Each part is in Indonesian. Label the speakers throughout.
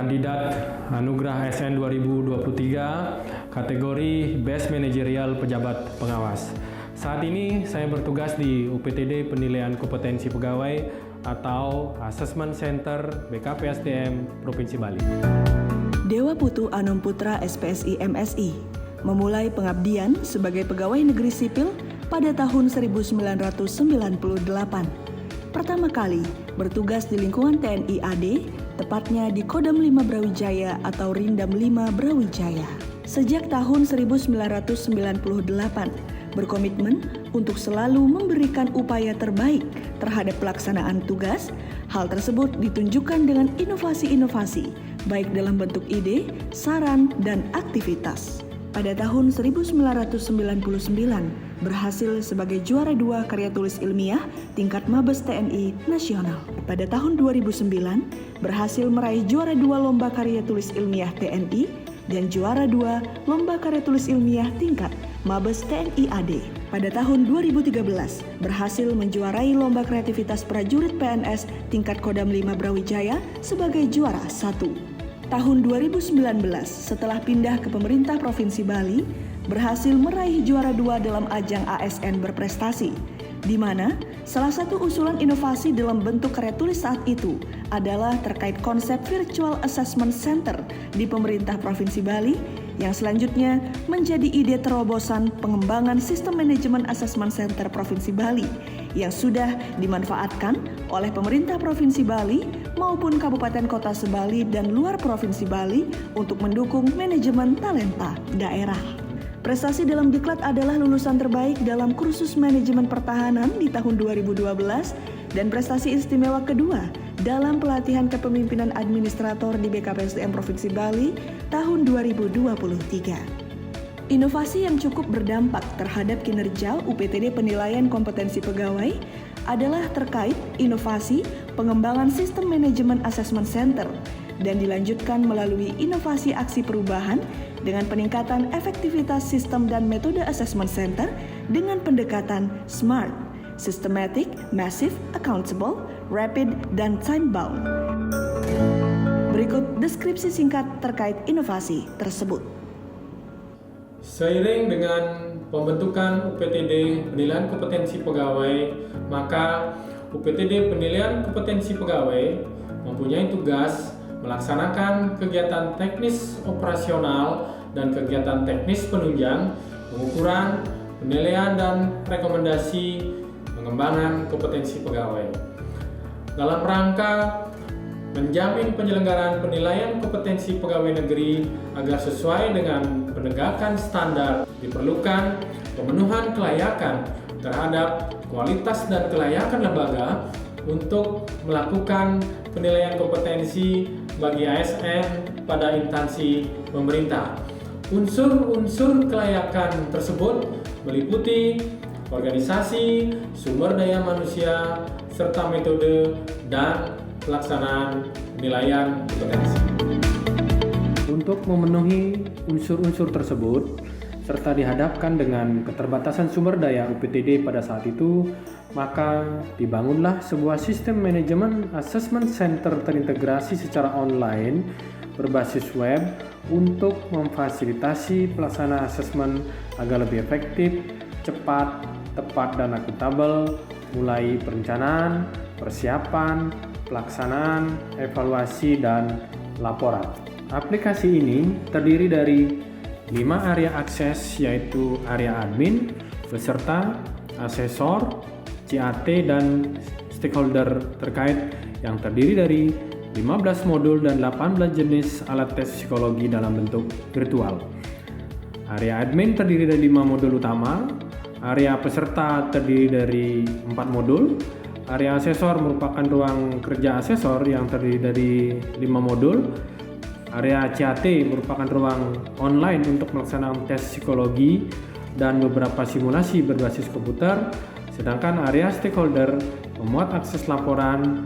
Speaker 1: kandidat Anugerah ASN 2023 kategori Best Managerial Pejabat Pengawas. Saat ini saya bertugas di UPTD Penilaian Kompetensi Pegawai atau Assessment Center BKPSDM Provinsi Bali.
Speaker 2: Dewa Putu Anom Putra SPSI MSI memulai pengabdian sebagai pegawai negeri sipil pada tahun 1998. Pertama kali bertugas di lingkungan TNI AD, tepatnya di Kodam 5 Brawijaya atau Rindam 5 Brawijaya. Sejak tahun 1998, berkomitmen untuk selalu memberikan upaya terbaik terhadap pelaksanaan tugas. Hal tersebut ditunjukkan dengan inovasi-inovasi, baik dalam bentuk ide, saran, dan aktivitas. Pada tahun 1999, berhasil sebagai juara 2 karya tulis ilmiah tingkat Mabes TNI Nasional. Pada tahun 2009, berhasil meraih juara 2 lomba karya tulis ilmiah TNI dan juara 2 lomba karya tulis ilmiah tingkat Mabes TNI AD. Pada tahun 2013, berhasil menjuarai lomba kreativitas prajurit PNS tingkat Kodam 5 Brawijaya sebagai juara 1. Tahun 2019, setelah pindah ke pemerintah Provinsi Bali, berhasil meraih juara 2 dalam ajang ASN berprestasi, di mana salah satu usulan inovasi dalam bentuk karya tulis saat itu adalah terkait konsep Virtual Assessment Center di pemerintah Provinsi Bali, yang selanjutnya menjadi ide terobosan pengembangan sistem manajemen Assessment Center Provinsi Bali yang sudah dimanfaatkan oleh pemerintah Provinsi Bali maupun Kabupaten Kota Sebali dan luar Provinsi Bali untuk mendukung manajemen talenta daerah. Prestasi dalam diklat adalah lulusan terbaik dalam kursus manajemen pertahanan di tahun 2012 dan prestasi istimewa kedua dalam pelatihan kepemimpinan administrator di BKPSDM Provinsi Bali tahun 2023. Inovasi yang cukup berdampak terhadap kinerja UPTD Penilaian Kompetensi Pegawai adalah terkait inovasi pengembangan sistem manajemen Assessment Center dan dilanjutkan melalui inovasi aksi perubahan dengan peningkatan efektivitas sistem dan metode Assessment Center dengan pendekatan SMART, Systematic, Massive, Accountable, Rapid, dan Time-bound. Berikut deskripsi singkat terkait inovasi tersebut.
Speaker 1: Seiring dengan pembentukan UPTD Penilaian Kompetensi Pegawai, maka UPTD Penilaian Kompetensi Pegawai mempunyai tugas melaksanakan kegiatan teknis operasional dan kegiatan teknis penunjang, pengukuran, penilaian, dan rekomendasi pengembangan kompetensi pegawai. Dalam rangka menjamin penyelenggaraan penilaian kompetensi pegawai negeri agar sesuai dengan penegakan standar, diperlukan pemenuhan kelayakan terhadap kualitas dan kelayakan lembaga untuk melakukan penilaian kompetensi bagi ASN pada instansi pemerintah. Unsur-unsur kelayakan tersebut meliputi organisasi, sumber daya manusia, serta metode dan pelaksanaan penilaian kompetensi. Untuk memenuhi unsur-unsur tersebut, serta dihadapkan dengan keterbatasan sumber daya UPTD pada saat itu, maka dibangunlah sebuah sistem manajemen assessment center terintegrasi secara online berbasis web untuk memfasilitasi pelaksanaan asesmen agar lebih efektif, cepat, tepat, dan akuntabel, mulai perencanaan, persiapan, pelaksanaan, evaluasi, dan laporan. Aplikasi ini terdiri dari 5 area akses, yaitu area admin, peserta, asesor, CAT, dan stakeholder terkait yang terdiri dari 15 modul dan 18 jenis alat tes psikologi dalam bentuk virtual. Area admin terdiri dari 5 modul utama, area peserta terdiri dari 4 modul, area asesor merupakan ruang kerja asesor yang terdiri dari 5 modul, area CAT merupakan ruang online untuk melaksanakan tes psikologi dan beberapa simulasi berbasis komputer, sedangkan area stakeholder memuat akses laporan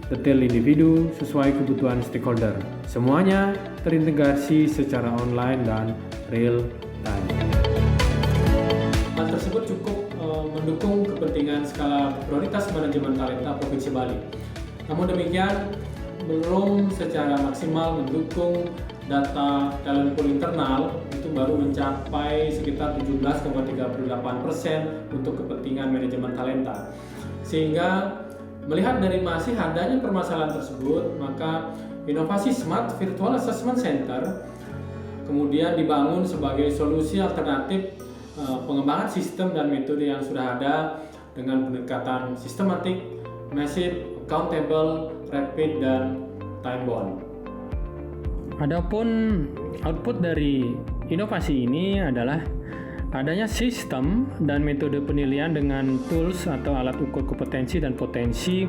Speaker 1: detail individu sesuai kebutuhan stakeholder. Semuanya terintegrasi secara online dan real time. Hal tersebut cukup mendukung kepentingan skala prioritas manajemen talenta Provinsi Bali. Namun demikian, belum secara maksimal mendukung data talent pool internal, itu baru mencapai sekitar 17,38% untuk kepentingan manajemen talenta. Sehingga melihat dari masih adanya permasalahan tersebut, maka inovasi Smart Virtual Assessment Center kemudian dibangun sebagai solusi alternatif pengembangan sistem dan metode yang sudah ada dengan pendekatan sistematik, massive, accountable, rapid, dan time bound. Adapun output dari inovasi ini adalah adanya sistem dan metode penilaian dengan tools atau alat ukur kompetensi dan potensi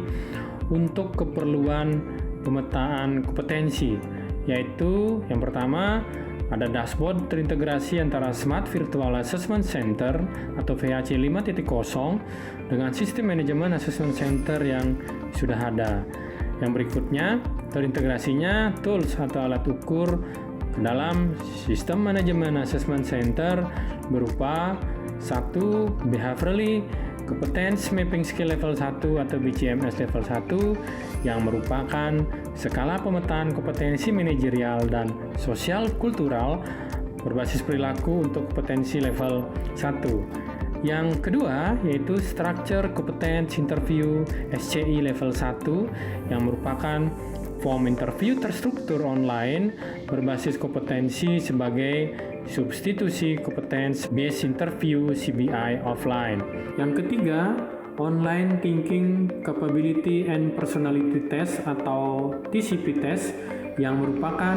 Speaker 1: untuk keperluan pemetaan kompetensi, yaitu yang pertama ada dashboard terintegrasi antara Smart Virtual Assessment Center atau VAC 5.0 dengan sistem manajemen assessment center yang sudah ada. Yang berikutnya, terintegrasinya tools atau alat ukur ke dalam sistem manajemen assessment center berupa 1. Behaviorally Competence Mapping Skill Level 1 atau BCMS Level 1 yang merupakan skala pemetaan kompetensi manajerial dan sosial kultural berbasis perilaku untuk kompetensi level 1. Yang kedua yaitu Structure Competence Interview SCI Level 1 yang merupakan form interview terstruktur online berbasis kompetensi sebagai substitusi Competence Based Interview CBI offline. Yang ketiga, Online Thinking Capability and Personality Test atau TCP Test yang merupakan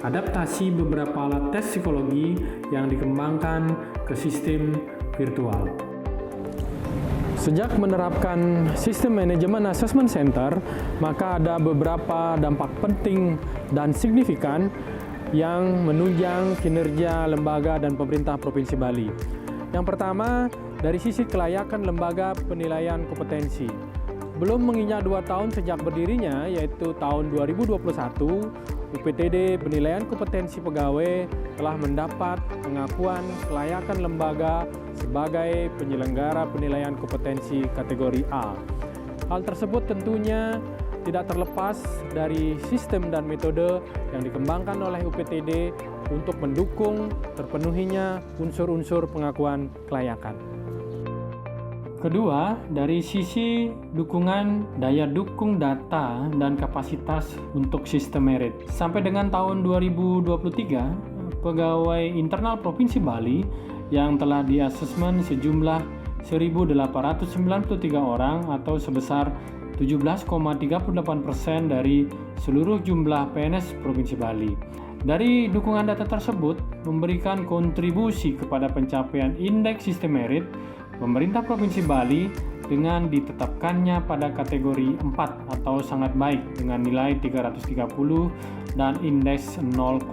Speaker 1: adaptasi beberapa alat tes psikologi yang dikembangkan ke sistem virtual. Sejak menerapkan sistem manajemen assessment center, maka ada beberapa dampak penting dan signifikan yang menunjang kinerja lembaga dan pemerintah Provinsi Bali. Yang pertama, dari sisi kelayakan lembaga penilaian kompetensi. Belum menginjak 2 tahun sejak berdirinya, yaitu tahun 2021, UPTD Penilaian Kompetensi Pegawai telah mendapat pengakuan kelayakan lembaga sebagai penyelenggara penilaian kompetensi kategori A. Hal tersebut tentunya tidak terlepas dari sistem dan metode yang dikembangkan oleh UPTD untuk mendukung terpenuhinya unsur-unsur pengakuan kelayakan. Kedua, dari sisi dukungan daya dukung data dan kapasitas untuk sistem merit. Sampai dengan tahun 2023, pegawai internal Provinsi Bali yang telah di-asesmen sejumlah 1.893 orang atau sebesar 17,38% dari seluruh jumlah PNS Provinsi Bali. Dari dukungan data tersebut memberikan kontribusi kepada pencapaian indeks sistem merit pemerintah Provinsi Bali dengan ditetapkannya pada kategori 4 atau sangat baik dengan nilai 330 dan indeks 0,80.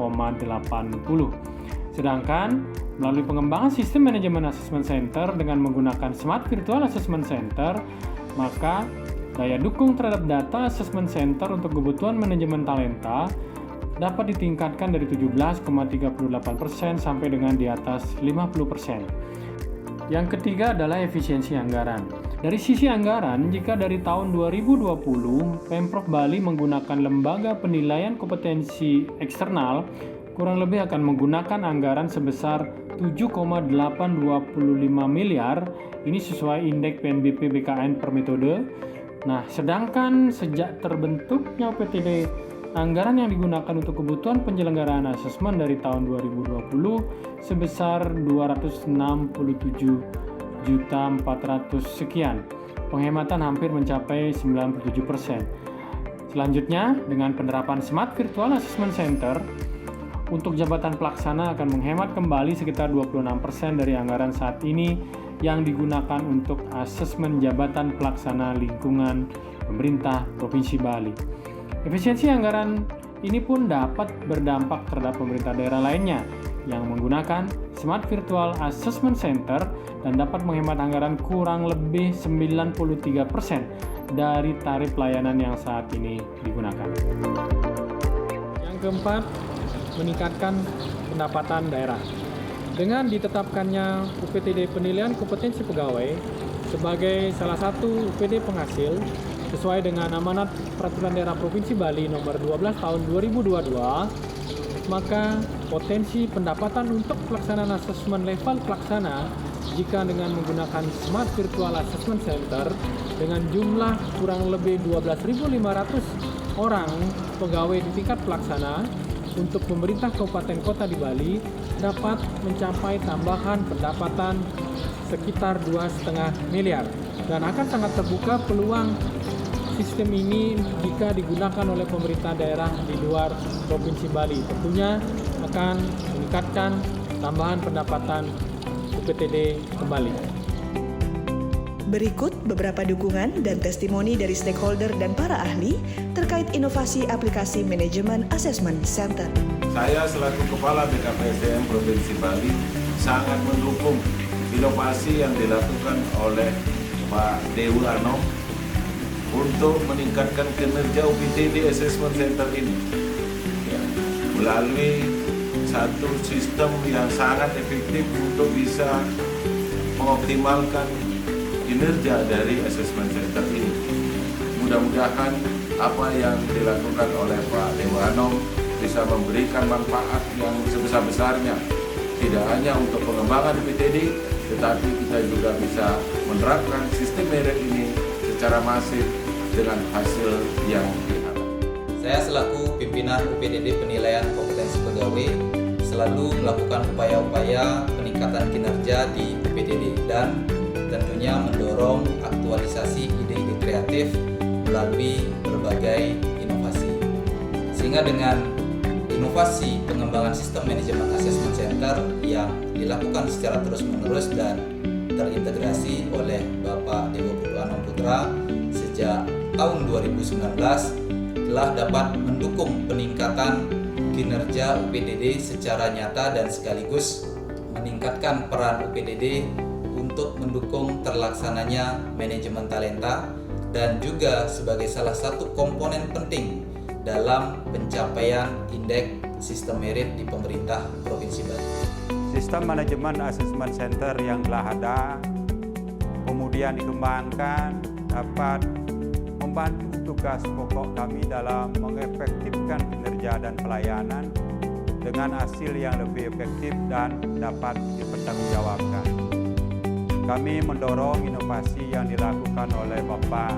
Speaker 1: Sedangkan melalui pengembangan sistem manajemen assessment center dengan menggunakan Smart Virtual Assessment Center, maka daya dukung terhadap data assessment center untuk kebutuhan manajemen talenta dapat ditingkatkan dari 17,38% sampai dengan di atas 50%. Yang ketiga adalah efisiensi anggaran. Dari sisi anggaran, jika dari tahun 2020 Pemprov Bali menggunakan lembaga penilaian kompetensi eksternal, kurang lebih akan menggunakan anggaran sebesar 7,825 miliar. Ini sesuai indeks PNBP BKN per metode. Nah, sedangkan sejak terbentuknya UPTD, anggaran yang digunakan untuk kebutuhan penyelenggaraan asesmen dari tahun 2020 sebesar 267.400 sekian. Penghematan hampir mencapai 97%. Selanjutnya, dengan penerapan Smart Virtual Assessment Center, untuk jabatan pelaksana akan menghemat kembali sekitar 26% dari anggaran saat ini yang digunakan untuk asesmen jabatan pelaksana lingkungan pemerintah Provinsi Bali. Efisiensi anggaran ini pun dapat berdampak terhadap pemerintah daerah lainnya yang menggunakan Smart Virtual Assessment Center dan dapat menghemat anggaran kurang lebih 93% dari tarif pelayanan yang saat ini digunakan. Yang keempat, meningkatkan pendapatan daerah. Dengan ditetapkannya UPTD Penilaian Kompetensi Pegawai sebagai salah satu UPD penghasil, sesuai dengan amanat Peraturan Daerah Provinsi Bali nomor 12 tahun 2022, maka potensi pendapatan untuk pelaksanaan asesmen level pelaksana jika dengan menggunakan Smart Virtual Assessment Center dengan jumlah kurang lebih 12.500 orang pegawai di tingkat pelaksana untuk pemerintah kabupaten kota di Bali dapat mencapai tambahan pendapatan sekitar 2,5 miliar, dan akan sangat terbuka peluang sistem ini jika digunakan oleh pemerintah daerah di luar Provinsi Bali. Tentunya akan meningkatkan tambahan pendapatan UPTD kembali.
Speaker 2: Berikut beberapa dukungan dan testimoni dari stakeholder dan para ahli terkait inovasi aplikasi manajemen Assessment Center.
Speaker 3: Saya selaku Kepala BKPSDM Provinsi Bali sangat mendukung inovasi yang dilakukan oleh Pak Dewa Anom untuk meningkatkan kinerja UPTD Assessment Center ini, ya, melalui satu sistem yang sangat efektif untuk bisa mengoptimalkan kinerja dari Assessment Center ini. Mudah-mudahan apa yang dilakukan oleh Pak Dewa Anom bisa memberikan manfaat yang sebesar-besarnya, tidak hanya untuk pengembangan UPTD, tetapi kita juga bisa menerapkan sistem merit ini secara masif dengan hasil yang diharapkan.
Speaker 4: Saya selaku pimpinan UPTD Penilaian Kompetensi Pegawai selalu melakukan upaya-upaya peningkatan kinerja di UPTD dan tentunya mendorong aktualisasi ide-ide kreatif melalui berbagai inovasi. Sehingga dengan inovasi pengembangan sistem manajemen assessment center yang dilakukan secara terus-menerus dan terintegrasi oleh Bapak Dewa Putu Anom Putra sejak tahun 2019 telah dapat mendukung peningkatan kinerja UPTD secara nyata dan sekaligus meningkatkan peran UPTD untuk mendukung terlaksananya manajemen talenta dan juga sebagai salah satu komponen penting dalam pencapaian indeks sistem merit di pemerintah Provinsi Bali.
Speaker 5: Sistem manajemen assessment center yang telah ada kemudian dikembangkan dapat membantu tugas pokok kami dalam mengefektifkan kinerja dan pelayanan dengan hasil yang lebih efektif dan dapat dipertanggungjawabkan. Kami mendorong inovasi yang dilakukan oleh Bapak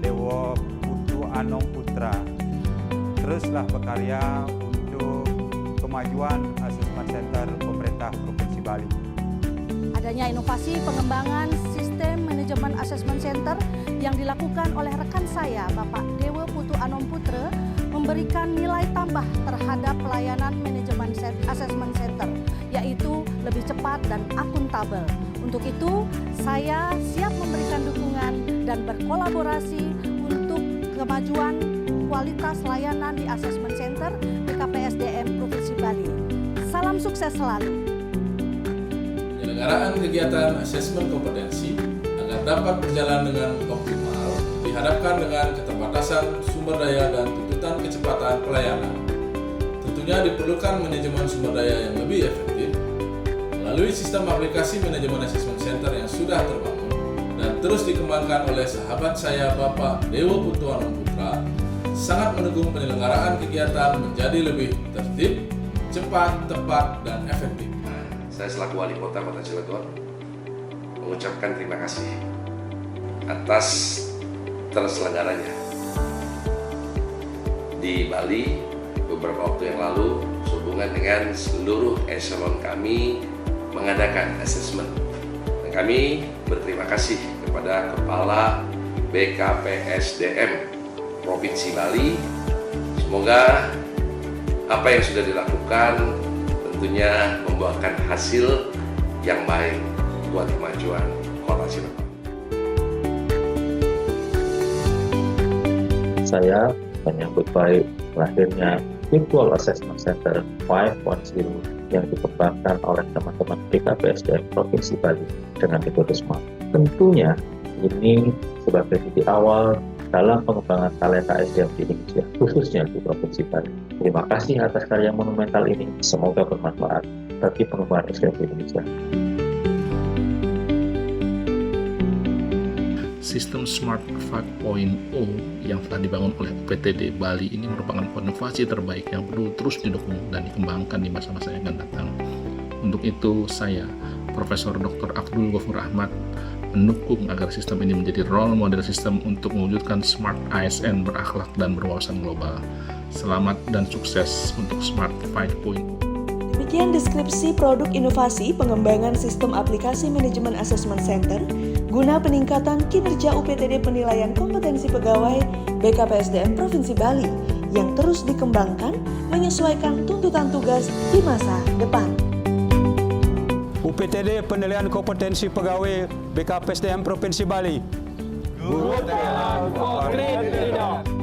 Speaker 5: Dewa Putu Anom Putra. Teruslah berkarya untuk kemajuan Assessment Center pemerintah Provinsi Bali.
Speaker 6: Adanya inovasi pengembangan sistem manajemen Assessment Center yang dilakukan oleh rekan saya, Bapak Dewa Putu Anom Putra, memberikan nilai tambah terhadap pelayanan manajemen Assessment Center, yaitu lebih cepat dan akuntabel. Untuk itu, saya siap memberikan dukungan dan berkolaborasi untuk kemajuan kualitas layanan di Assessment Center BKPSDM Provinsi Bali. Salam sukses selalu.
Speaker 7: Penyelenggaraan kegiatan asesmen kompetensi agar dapat berjalan dengan optimal dihadapkan dengan keterbatasan sumber daya dan tuntutan kecepatan pelayanan. Tentunya diperlukan manajemen sumber daya yang lebih efektif melalui sistem aplikasi manajemen assessment center yang sudah terbangun dan terus dikembangkan oleh sahabat saya Bapak Dewa Putu Anom Putra, sangat mendukung penyelenggaraan kegiatan menjadi lebih tertib, cepat, tepat, dan efektif.
Speaker 8: Saya selaku Wali Kota Cilegon mengucapkan terima kasih atas terselenggaranya di Bali beberapa waktu yang lalu sehubungan dengan seluruh eselon kami mengadakan asesmen. Dan kami berterima kasih kepada Kepala BKPSDM Provinsi Bali. Semoga apa yang sudah dilakukan tentunya membuahkan hasil yang baik buat kemajuan Kota Cilegon.
Speaker 9: Saya menyambut baik lahirnya Virtual Assessment Center 5.0 yang dikembangkan oleh teman-teman BKPSDM Provinsi Bali dengan metode SMART. Tentunya ini sebagai titik awal dalam pengembangan talenta SDM di Indonesia, khususnya di Provinsi Bali. Terima kasih atas karya monumental ini. Semoga bermanfaat bagi pengembangan SDM di Indonesia.
Speaker 10: Sistem Smart 5.0 yang telah dibangun oleh UPTD Bali ini merupakan inovasi terbaik yang perlu terus didukung dan dikembangkan di masa-masa yang akan datang. Untuk itu, saya, Profesor Dr. Abdul Ghafur Ahmad, mendukung agar sistem ini menjadi role model sistem untuk mewujudkan Smart ASN berakhlak dan berwawasan global. Selamat dan sukses untuk Smart 5.0.
Speaker 2: Demikian deskripsi produk inovasi pengembangan sistem aplikasi manajemen Assessment Center guna peningkatan kinerja UPTD penilaian kompetensi pegawai BKPSDM Provinsi Bali yang terus dikembangkan menyesuaikan tuntutan tugas di masa depan.
Speaker 5: UPTD penilaian kompetensi pegawai BKPSDM Provinsi Bali.
Speaker 1: Guru Thailand, konkret tidak.